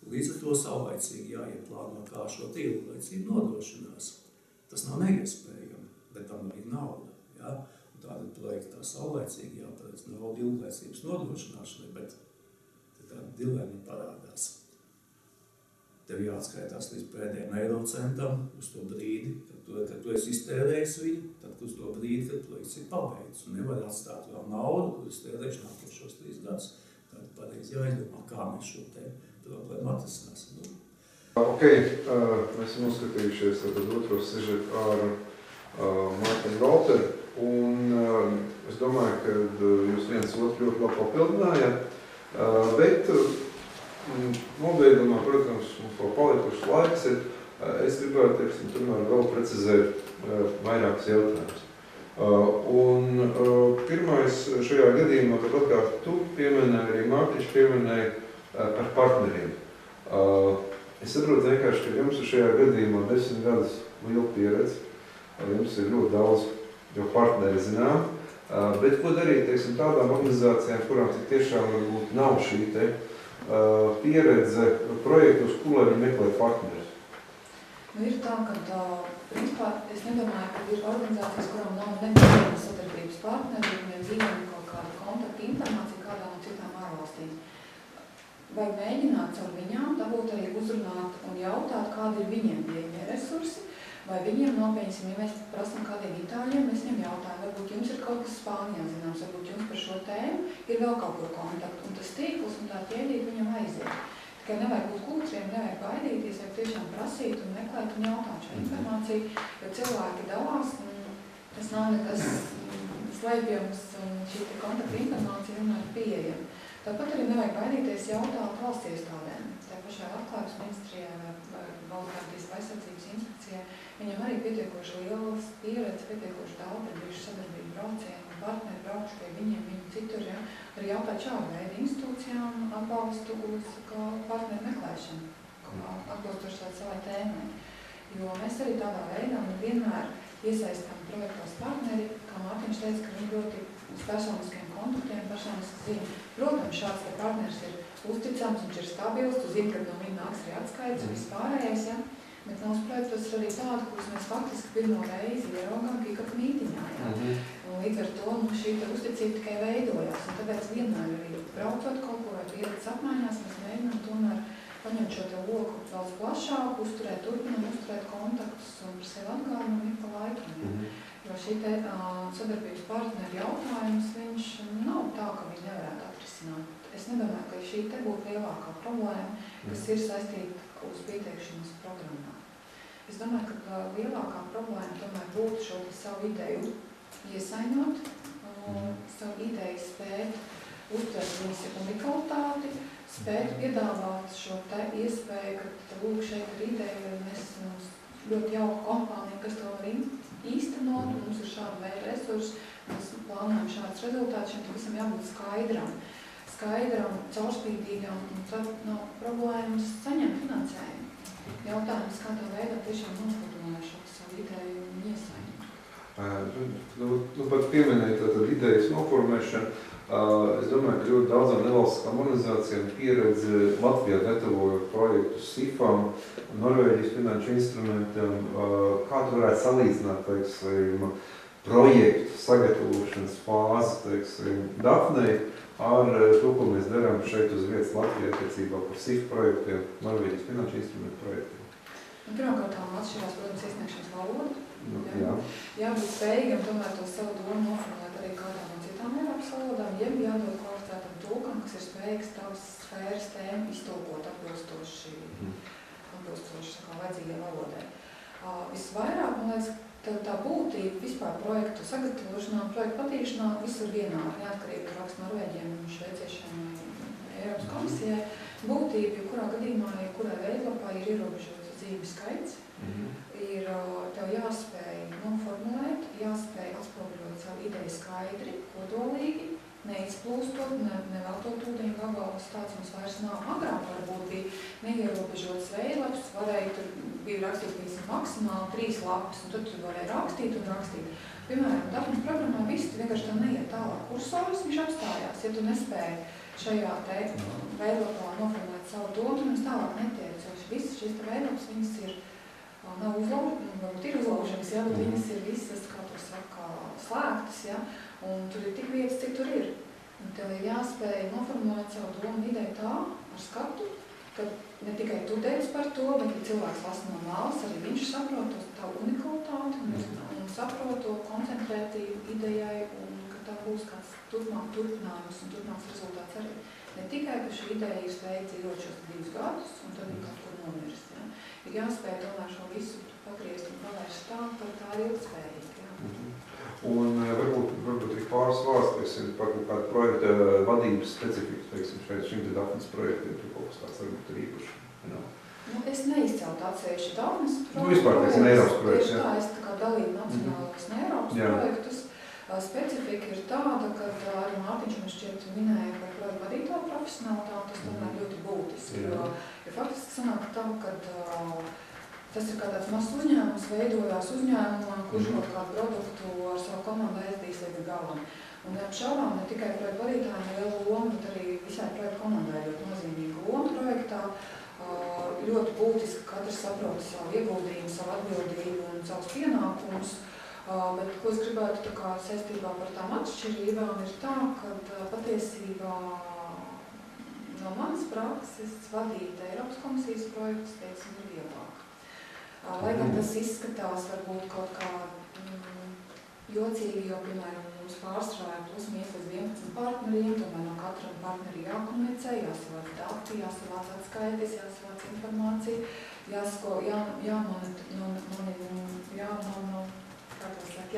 Līdz ar to saulaicīgi jāieplāno, kā šo ilglaicību nodrošinās. Tas nav neiespējami, bet tam arī nauda. Ja? Un tāda projektā saulaicīgi jāparedz nauda ilglaicības nodrošināšanai, bet tāda dilemma parādās. Tev jāatskaitās līdz pēdējiem eurocentam uz to brīdi, kad tu esi iztērējis viņu, tad uz to brīdi, kad projekts ir pabeigts. Un nevar atstāt vēl naudu, kur iztērējuši nākošos 3 gadus. Tad pareizi jāizdomā, kā mēs šo te problēmu atrisināsim. Ok, mēs esam uzskatījušies tad otro sižetu ar Mārtiņu Valteru, un es domāju, ka jūs viens otru ļoti labi papildinājāt, bet nobeigumā, protams, mums vēl palikušas laiks ir, es gribētu, tomēr vēl precizēt vairākas jautājumus. Pirmais šajā gadījumā, tāpat kā tu pieminēji, arī Mārtiņš pieminēja par partneriem. Es saprotu vienkārši, ka jums ir šajā gadījumā 10 gadus liela pieredze, jums ir ļoti daudz jau partneri zinām, bet ko darīt, tādām organizācijām, kurām tiešām varbūt nav šī pieredze projektus, kur viņi meklē partnerus? Ir tā, ka principā es nedomāju, ka ir organizācijas, kurām nav neviena sadarbības partneri, viņiem zinām kaut kādu kontaktu informāciju kādām no citām ārvalstīm. Vajag mēģināt caur viņām, dabūt arī uzrunāt un jautāt, kādi ir viņiem pieejamie resursi, vai viņiem nopietņsim, ja mēs prasam kādiem itāļiem, mēs viņiem jautājam, varbūt jums ir kaut kas Spānijā zināms, varbūt jums par šo tēmu ir vēl kaut kur kontaktu, un tas tīkls un tā ķēdīt viņam aiziet. Tikai nevajag būt kūtriem, nevajag baidīties, vajag tiešām prasīt un meklēt un jautāt šo informāciju, jo cilvēki dalās, un tas nav nekas slēpjams, un šī kontakta informācija vienmēr ir pieejama. Tāpat arī nevajag baidīties jautāt valsts iestādēm. Tā pašā Labklājības ministrijā vai Valsts aizsardzības inspekcijā viņam arī pietiekoši lielas pieredze, pietiekoši daudz ir bijuši sadarbību braucieni un partneri braukuši pie viņiem, viņu citur, ja? Arī jautāt šādu veidu institūcijām atbalstu uz partneru meklēšanu, atbilstoši savai tēmai. Jo mēs arī tādā veidā vienmēr iesaistām projektos partneri, kā Mārtiņš teica, ka viņi ļoti uz personiskiem kontaktiem, personiski zina. Protams, šāds partners ir uzticams, viņš ir stabils, tu zini, ka no viņa nāks arī atskaits un vispārējais, ja? Bet mūsu projektos ir arī tādi, kurus mēs faktiski pirmo reizi ieraugām Kikapa mītiņā. Un līdz ar to šī uzticība tikai veidojās. Un tāpēc vienmēr arī braucot kaut ko vai pieredzes apmaiņās, mēs mēģinām tomēr paņemt šo te loku daudz plašāk, turpinām uzturēt kontaktus un par sevi atgādinām ik pa laikam. Jo šī te sadarbības partneru jautājums, viņš nav tā, ka viņi nevarētu atrisināt. Es nedomāju, ka šī te būtu lielākā problēma, kas ir saistīta uz pieteikšanas programmā. Es domāju, ka lielākā problēma tomēr būtu šo savu ideju iesaņot, savu ideju spēt uztvert viņas unikalitāti, spēt piedāvāt šo te iespēju, ka lūk šeit ir ideja, mēs ļoti jauka kompānija, kas to var īstenot, mums ir šāda veida resursi, mēs plānojam šādus rezultātus, šiem visam jābūt skaidram, caurspīdīgam, un tad nav problēmas saņemt finansējumu. Jautājums, kādā veidā tiešām noformulē šo savu ideju un iesaņu. Pat pieminēt idejas noformēšanu, es domāju, ka ļoti daudzām nevalstiskām organizācijām pieredze Latvijā gatavojot projektu SIFām, Norvēģijas finanšu instrumentam, kā tu varētu salīdzināt, teiksim, projektu sagatavošanas fāzi, teiksim, Daphne ar to, ko mēs darām šeit uz vietas Latvijā attiecībā par SIF projektiem, Norvēģijas finanšu instrumentu projektiem. Pirmkārt, atšķirās, protams, iesniegšanas valoda. Jā. Jābūt spējīgam tomēr to savu domu noformulēt arī kādā no citām Eiropas valodām, jeb jādod kvalificētam tulkam, kas ir spējīgs tavas sfēras tēmu iztulkot atbilstoši vajadzīgai valodai. Visvairāk, man liekas, tā būtība vispār projektu sagatavošanā, projektu patīšanā visur vienādi, neatkarīgi tur raksta Norvēģiem, šveiciešiem vai Eiropas komisijai. Būtība, kurā gadījumā, kurai veidlapā ir ierobežots dzīves skaits, ir tev jāspēj noformulēt, jāspēj atspoguļot savu ideju skaidri, kodolīgi, neizplūstot, neveltot ūdeņu gabalus, tāds mums vairs nav. Agrāk varbūt bija neierobežots veidlaps, bija rakstīt maksimāli 3 lapas, un tad tu varēja rakstīt un rakstīt. Piemēram, Daphne programmā viss vienkārši tā neiet tālāk. Kursors viņš apstājās, ja tu nespēji šajā te veidlapā noformulēt savu domu, tu mums tālāk netiec, jo visas šīs te veidlaps, viņas ir nav varbūt ir uzlaužamas, ja, bet viņas ir visas, kā tur saka, slēgtas, ja, un tur ir tik vietas, cik tur ir. Un tev ir jāspēj noformulēt savu domu ideju tā, ar skatu, ka ne tikai tu teici par to, bet ja cilvēks lasa no malas, arī viņš saprot to tavu unikalitāti un saprot to koncentrētību idejai, un ka tā būs kāds turpinājums un turpināks rezultāts arī. Ne tikai, ka šī ideja ir spēja dzīvot šos 2 gadus, un tad ir kaut kur nomirst. Ja. Ir jāspēj tomēr šo visu pagriezt un pavērst tā, ka tā ir ilgspējīga. Ja. Un varbūt ir pāris vārds, teiksim, par kādu projekta vadības specifiku, teiksim, šim te Daphnes projektiem, tur kaut kas tāds varbūt ir īpaši. Es neizceltu atsevišķi Daphnes projektu. Vispār, teiksim, Eiropas projekts, jā. Es tā kā dalīju nacionālos un Eiropas projektus. Specifika ir tāda, ka arī Mārtiņš mums šķiet minēja par projektu vadītāju profesionālitāti, tas tomēr ļoti būtiski, jo faktiski sanāk tā, ka tas ir kā tāds mazs uzņēmums, veidojās uzņēmumā, kurš kaut kādu produktu ar savu komandu aizdīs līdz galam. Un neapšaubām ne tikai projektu vadītājiem liela loma, bet arī visai projektu komandai ļoti nozīmīga loma projektā. Ļoti būtiski, ka katrs saprot savu ieguldījumu, savu atbildību un savus pienākumus. Bet, ko es gribētu tā kā saistībā par tām atšķirībām, ir tā, ka patiesībā no manas prakses vadīt Eiropas komisijas projektus, teiksim, ir vieglāk. Lai gan tas izskatās varbūt kaut kā jocīgi, jo, piemēram, mums pārstrāja plus-mínus līdz 11 partneriem, tomēr no katram partneri jākomunicē, jāsavāc dati, jāsavāc atskaites, jāsavāc informācija,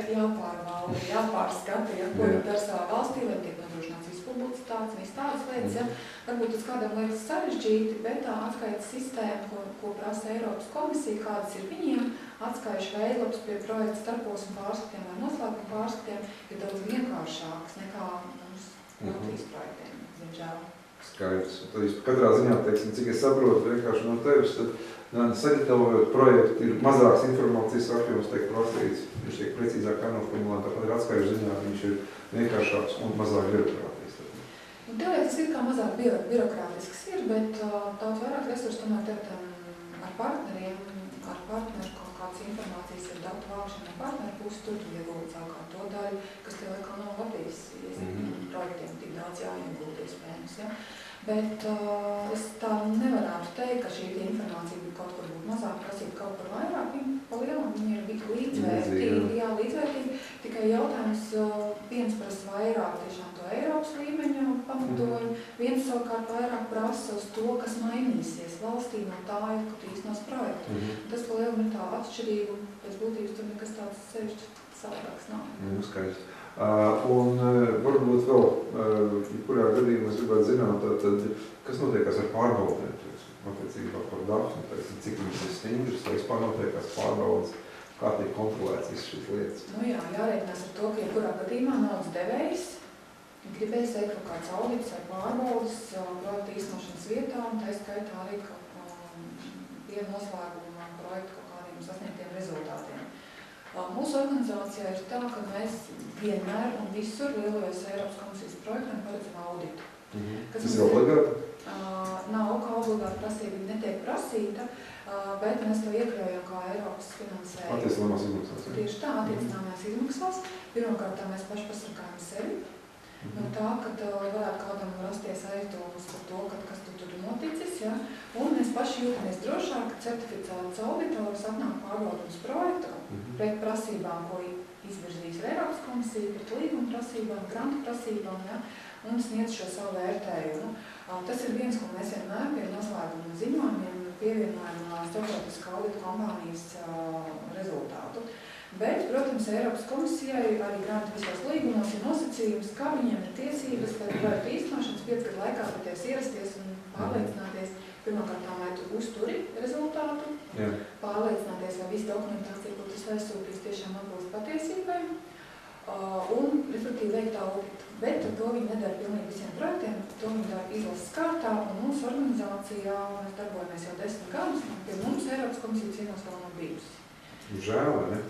jāpārvalda, jāpārskata, ja, ko viņi dara savā valstī, lai tiek nodrošināts viss publicitāts, viss tādas lietas, ja. Varbūt tas kādam liekas sarežģīti, bet tā atskaites sistēma, ko prasa Eiropas komisija, kādas ir viņiem, atskaišu veidlaps pie projekta starposmu pārskatiem vai noslēguma pārskatiem, ir daudz vienkāršāks nekā mums Latvijas projektiem, diemžēl. Skaidrs. Tad katrā ziņā, teiksim, cik es saprotu vienkārši no tevis, tad sagatavojot projektu ir mazāks informācijas apjoms tiek prasīts, viņš tiek precīzāk noformulēt, tāpēc ir atskaišu ziņā, viņš ir vienkāršāks un mazāk birokrātisks. Teorētiski ir kā mazāk birokrātisks ir, bet daudz vairāk resursu tomēr ar partneriem, ar partneru kaut kādas informācijas ir kontaktu vākšana no partneru puses, tur tu iegūti savukārt to daļu, kas tev atkal nav Latvijas projektiem tik daudz jāiegūt iespējams. Ja? Bet es tā nevarētu teikt, ka šī informācija būtu kaut kur būt mazāk prasīta, kaut kur vairāk. Viņa pa lielam, viņa ir līdzvērtīga, jā, līdzvērtīga. Tikai jautājums, viens prasa vairāk tiešām to Eiropas līmeņa pamatojumu, viens savukārt vairāk prasa uz to, kas mainīsies valstī no tā, kad īstenos projektu. Tas pa lielam ir tā atšķirība, pēc būtības tur nekas tāds sevišķi savādāks nav. Skaidrs. Un varbūt vēl, kurā gadījumā es gribētu zināt, tad, kas notiekās ar pārbaudēm, attiecībā par Daphni, cik viņas ir stingras, vai vispār notiekās pārbaudas, kā tiek kontrolēts visas šīs lietas? Nu jā, jārēķinās ar to, ka jebkurā gadījumā naudas devējs gribēs veikt kaut kāds audits vai pārbaudas projekta īstenošanas vietā, un tā skaitā arī pie noslēguma projektu kaut kādiem sasniegtiem rezultātiem. Mūsu organizācijā ir tā, ka mēs vienmēr un visur lielajos Eiropas komisijas projektiem paredzam auditu. Tas ir obligāti? Nav kā obligāti prasība, viņa netiek prasīta, bet mēs to iekļaujam kā Eiropas finansējumu. Attiecināmās izmaksās. Tieši tā, attiecināmās izmaksās. Pirmkārt, mēs paši pasargājam sevi. No tā, ka varētu kādam rasties aizdomas par to, kas tur ir noticis, ja? Un mēs paši jūtamies drošāk, ka certificēts auditors atnāk pārbaudums projektu pret prasībām, ko izvirzīs Eiropas komisija, pret līguma prasībām, grantu prasībām, ja? Un sniedz šo savu vērtējumu. Tas ir viens, ko mēs vienmēr pie noslēguma ziņojumiem pievienojam starptautiskā audita kompānijas rezultātu. Bet, protams, Eiropas komisijai arī grantu visos līgumos ir nosacījums, ka viņiem ir tiesības pēc projektu īstenošanas 5 gadu laikā pie tevis ierasties un pārliecināties, pirmkārt, vai tu uzturi rezultātu, pārliecināties, vai visa dokumentācija, ko tas aizsūtīs, tiešām atbilst patiesībai, un, respektīvi, veikt auditu. Bet to viņi nedara pilnīgi visiem projektiem, to viņi dara izlases kārtā, un mūsu organizācijā mēs darbojamies jau 10 gadus, un pie mums Eiropas komisijas ciemos vēl nav bijusi. Žēl, vai ne?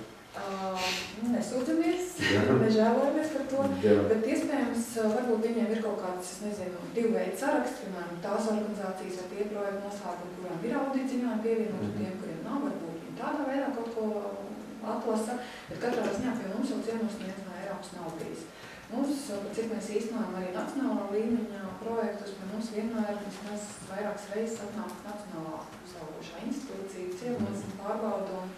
Nesūdzamies, nežēlojamies par to, bet iespējams, varbūt viņiem ir kaut kāds, es nezinu, 2 veidu saraksts, piemēram, tās organizācijas vai tie projektu noslēgumi, kurām ir auditziņojumi pievienot, tiem, kuriem nav, varbūt viņi tādā veidā kaut ko atlasa, bet katrā ziņā pie mums jau ciemos neviens no Eiropas nav bijis. Mums, cik mēs īstenojam arī nacionālā līmeņa projektus, pie mums vienmēr vismaz vairākas reizes atnāk nacionālā uzraugošā institūcija, ciemos un pārbauda un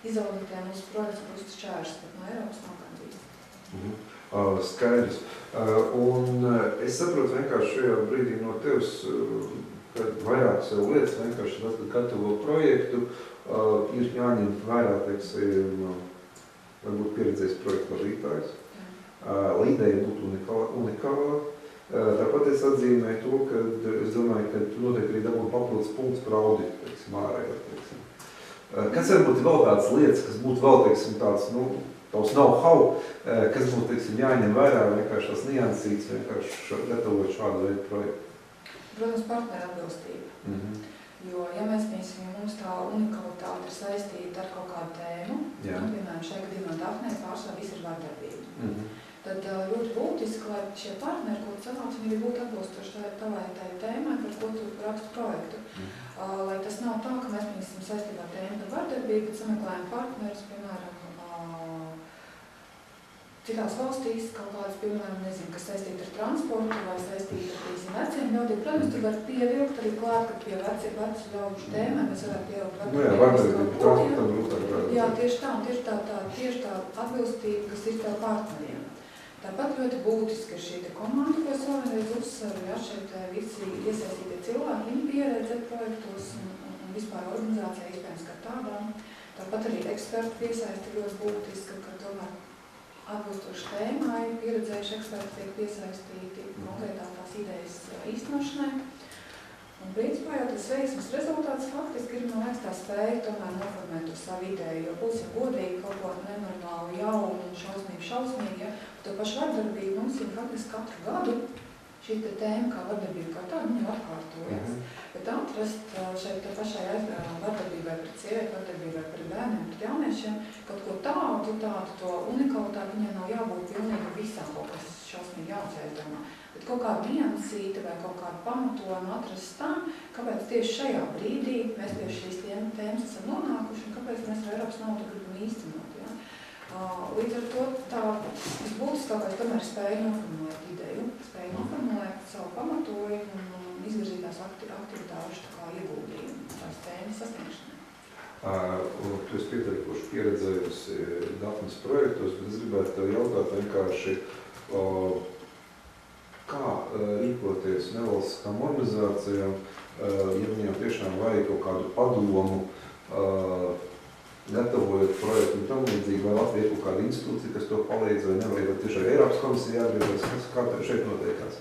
izauditē mūsu projekts būs šķērs, bet no Eiropas nav kādības. Skaidrs. Un es saprotu vienkārši šajā brīdī no tevis, ka vairākas lietas vienkārši tas, kad gatavo projektu, ir jāņem vērā, teiksim, varbūt pieredzējis projektu vadītājs. Ideja būtu unikāla. Tāpat es atzīmēju to, ka es domāju, ka noteikti arī dabūtu papildus punkts par auditu, teiksim, ārējā, teiksim. Kas varbūt ir vēl tādas lietas, kas būtu vēl, teiksim, tāds, tavs know-how, kas būtu, teiksim, jāņem vērā, vienkārši tās niansītes, vienkārši gatavot šādu veidu projektu? Protams, partneru atbilstība. Jo, ja mēs mīsim, ja mums tā unikalitāte ir saistīta ar kaut kādu tēmu, piemēram, šajā gadījumā Daphnei pārsvarā viss ir vardarbība. Tad ļoti būtiski, lai šie partneri, ko tu sanāks, viņi būtu atbilstoši tavai tēmai, par ko tu rakstu projektu. Lai tas nav tā, ka mēs mīsim saistībā ar tēmu par vardarbību, bet sameklējam partnerus, piemēram, citās valstīs, kaut kādas, piemēram, nezinu, kas saistīta ar transportu vai saistīta ar veciem ļaudīm. Protams, tu vari pievilkt arī klāt, ka pie vecu ļaužu tēmai mēs varētu pievilkt vardarbību. Jā, tieši tā, un tieši tā atbilstība, kas ir tev partneriem. Tāpat ļoti būtiski ir šī komanda, ko es vēlreiz uzsveru, ja šeit visi iesaistītie cilvēki, viņi pieredze projektos un vispār organizācijā iespējams kā tādām. Tāpat arī ekspertu piesaisti ļoti būtiski, ka tomēr atbilstoši tēmai pieredzējuši eksperti tiek piesaistīti konkrētā tās idejas īstenošanai. Un principā jau tas veiksmes rezultāts faktiski ir, man liekas, tā spēja tomēr noformēt uz savu ideju, jo būsim godīgi kaut ko nenormāli jaunu un šausmīgi, ja to pašu vardarbību mums ir faktiski katru gadu šī tēma kā vardarbība kā tāda, jau atkārtojas. Bet atrast šeit pašai vardarbībai pret sievieti, vardarbībai pret bērniem, pret jauniešiem, kaut ko tādu to unikalitāti, viņai nav jābūt pilnīgi visām kaut kas šausmīgi jauns jāizdomā. Bet kaut kādu niansīti vai kaut kādu pamatojumu atrast tam, kāpēc tieši šajā brīdī mēs pie šīs tēmas esam nonākuši un kāpēc mēs ar Eiropas naudu gribam īstenot. Ja? Līdz ar to visbūtiskākais tomēr ir spēja noformulēt ideju, spēja noformulēt savu pamatojumu un izvirzītās aktivitāšu ieguldījumu tās tēmas sasniegšanai. Tu esi pieteikuši pieredzējusi Daphnes projektos, bet es gribētu tev jautāt vienkārši, kā rīkoties nevalstiskām organizācijām, ja viņiem tiešām vajag kaut kādu padomu, gatavojot projektu un tam līdzīgi, vai Latvija ir kaut kāda institūcija, kas to palīdz, vai nevajag, vai tieši Eiropas komisija jāatgriežas, kā šeit notiekās?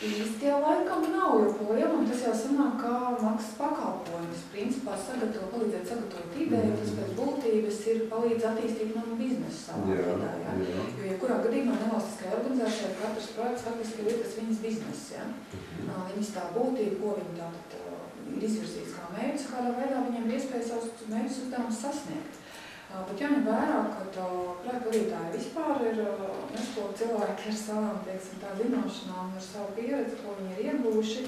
Īsti jau laikam nav joprojām, un tas jau sanāk kā maksas pakalpojums. Principā palīdzēt sagatavot ideju, tas pēc būtības ir palīdz attīstīt manu biznesu savā veidā. Ja? Jo, ja kurā gadījumā nevalstiskajā organizācijā katrs projekts faktiski ir tas viņas bizness. Ja? Viņas tā būtība, ko viņi tātad ir izvirzīts kā mērķis, kādā veidā viņiem ir iespēja savus mērķus uzdevumus sasniegt. Bet jāņem vērā, ka projektu vadītāji vispār ir nespilgti cilvēki ar savām, zināšanām, ar savu pieredzi, ko viņi ir ieguvuši,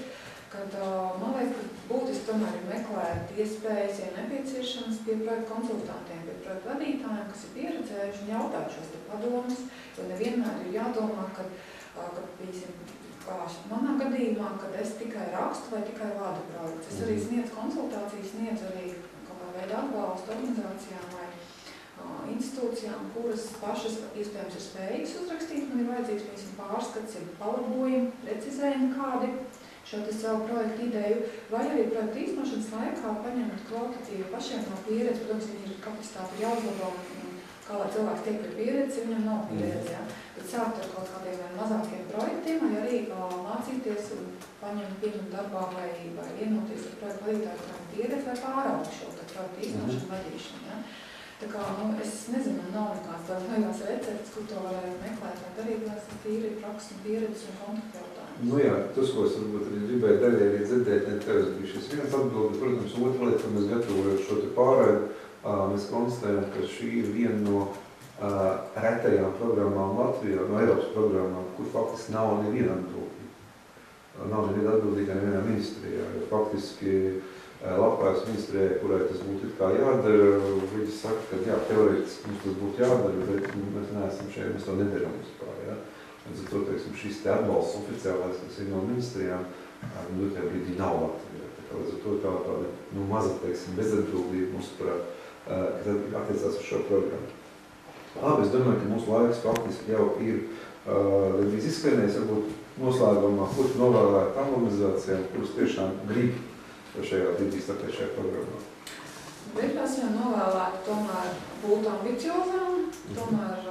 kad, man liekas, ka būtiski tomēr ir meklēt iespējas, ja nepieciešams, pie projektu konsultantiem, pie projektu vadītājiem, kas ir pieredzējuši un jautāt šos te padomus, jo nevienmēr ir jādomā, ka manā gadījumā, kad es tikai rakstu vai tikai vadu projektu. Es arī sniedzu konsultācijas, sniedzu arī kaut kā veidu atbalstu organizācijām vai institūcijām, kuras pašas iespējams ir spējīgas uzrakstīt, man ir vajadzīgs pārskats, ir palabojumi, precizējumi kādi šo savu projektu ideju, vai arī projektu īstenošanas laikā paņemt kvalitatīvi pašiem no pieredzi, protams, viņi ir kapacitāti jāuzlabo, kā lai cilvēks tiek pie pieredzi, viņam nav pieredzi, ja? Bet sākt ar kaut kādiem mazākiem projektiem, vai arī mācīties un pieņemt darbā vai vienoties ar projektu vadītāju, kurām pieredzi, vai pāraugt šo projektu īstenošanu, vadīšanu. Ja? Tā kā, es nezinu, nav nekāds tāds vaigās recepts, kur to varētu meklēt, vai darīt, tas ir tīri prakses un pieredzes un kontaktu jautājums. Jā, tas, ko es varbūt arī gribēju daļai arī dzirdēt, ne tevis bija šis viens atbildi, protams, otra lieta, ka mēs gatavojot šo te pārēju, mēs konstatējam, ka šī ir viena no retajām programmām Latvijā, no Eiropas programmām, kur faktiski nav neviena atbildīga. Nav neviena atbildīga nevienā ministrijā, jo faktiski Labklājības ministrijai, kurai tas būtu kā jādara, viņi saka, ka jā, teorētiski mums tas būtu jādara, bet mēs neesam šeit, mēs to nedaram vispār. Ja? Līdz ar to, teiksim, šis te atbalsts oficiālais, kas ir no ministrijām, dotajā brīdī nav Latvijā. Līdz ar to tāda maza, teiksim, bezatbildība mums, kas attiecās uz šo programmu. Labi, es domāju, ka mūsu laiks faktiski jau ir līdz izskrienējis, varbūt noslēgumā, ko tu novēlētu tām organizācijām, kuras tiešām grib šajā šajā programmā. Gribas jau novēlēt tomēr būt ambiciozām, tomēr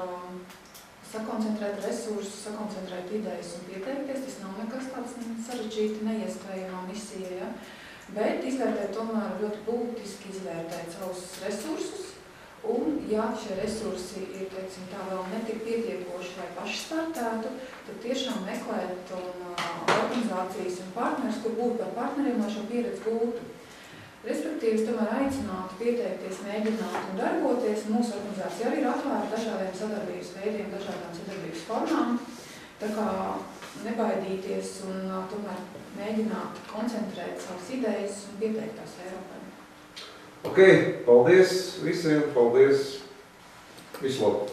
sakoncentrēt resursus, sakoncentrēt idejas un pieteikties. Tas nav nekas tāds sarežģīti, neiespējamā misija, ja? Bet izvērtēt tomēr ļoti būtiski izvērtēt savus resursus. Un, ja šie resursi ir, teiksim, tā vēl netik pietiekoši, lai paši startētu, tad tiešām meklēt organizācijas un partneris, kur būtu par partneriem, lai šo pieredzi gūtu. Respektīvi, es tomēr aicinātu pieteikties, mēģināt un darboties. Mūsu organizācija arī ir atvērta dažādiem sadarbības veidiem, dažādām sadarbības formām. Tā kā nebaidīties un tomēr mēģināt koncentrēt savas idejas un pieteikt tās Eiropai. Ok, paldies visiem, paldies, visu labu!